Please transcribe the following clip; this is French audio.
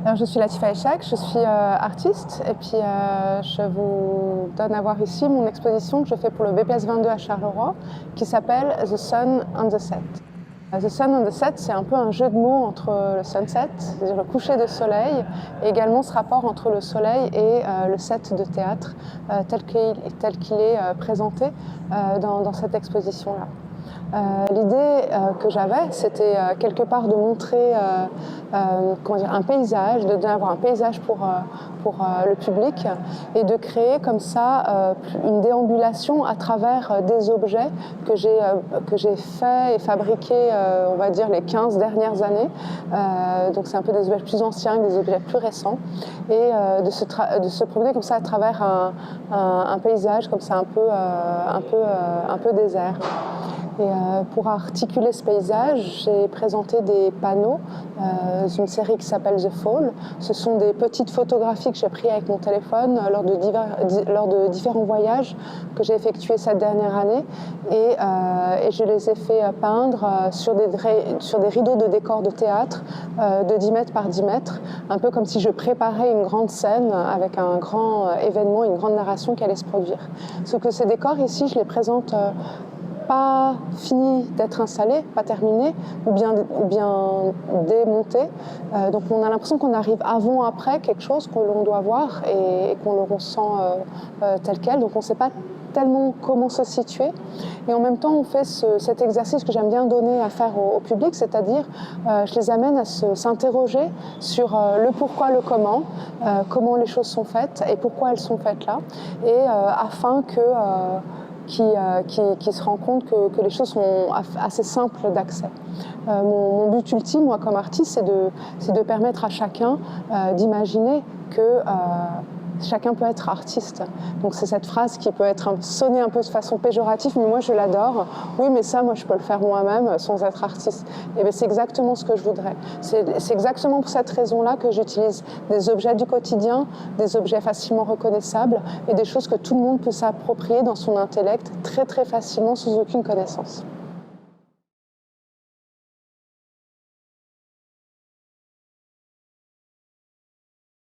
Alors, je suis Latifa Eshak, je suis artiste et puis je vous donne à voir ici mon exposition que je fais pour le BPS 22 à Charleroi qui s'appelle The Sun on the Set. The Sun on the Set, c'est un peu un jeu de mots entre le sunset, c'est-à-dire le coucher de soleil, et également ce rapport entre le soleil et le set de théâtre tel qu'il est présenté dans cette exposition-là. L'idée que j'avais, c'était quelque part de montrer un paysage, d'avoir un paysage pour le public et de créer comme ça une déambulation à travers des objets que j'ai faits et fabriqués, on va dire, les 15 dernières années. Donc c'est un peu des objets plus anciens que des objets plus récents. Et de se promener comme ça à travers un paysage comme ça un peu désert. Et pour articuler ce paysage, j'ai présenté des panneaux d'une série qui s'appelle The Fall. Ce sont des petites photographies que j'ai prises avec mon téléphone lors de différents voyages que j'ai effectués cette dernière année. Et je les ai fait peindre sur des rideaux de décors de théâtre de 10 mètres par 10 mètres, un peu comme si je préparais une grande scène avec un grand événement, une grande narration qui allait se produire. Sauf que ces décors ici, je les présente pas fini d'être installé, pas terminé, ou bien démonté. Donc on a l'impression qu'on arrive avant-après quelque chose que l'on doit voir et qu'on le ressent tel quel. Donc on ne sait pas tellement comment se situer. Et en même temps, on fait cet exercice que j'aime bien donner à faire au public, c'est-à-dire je les amène à s'interroger sur le pourquoi, le comment les choses sont faites et pourquoi elles sont faites là, et afin qui se rend compte que les choses sont assez simples d'accès. Mon but ultime, moi, comme artiste, c'est de permettre à chacun d'imaginer que chacun peut être artiste. Donc c'est cette phrase qui peut sonner un peu de façon péjorative, mais moi je l'adore. Oui, mais ça, moi je peux le faire moi-même sans être artiste. Et bien c'est exactement ce que je voudrais. C'est exactement pour cette raison-là que j'utilise des objets du quotidien, des objets facilement reconnaissables et des choses que tout le monde peut s'approprier dans son intellect très très facilement sans aucune connaissance.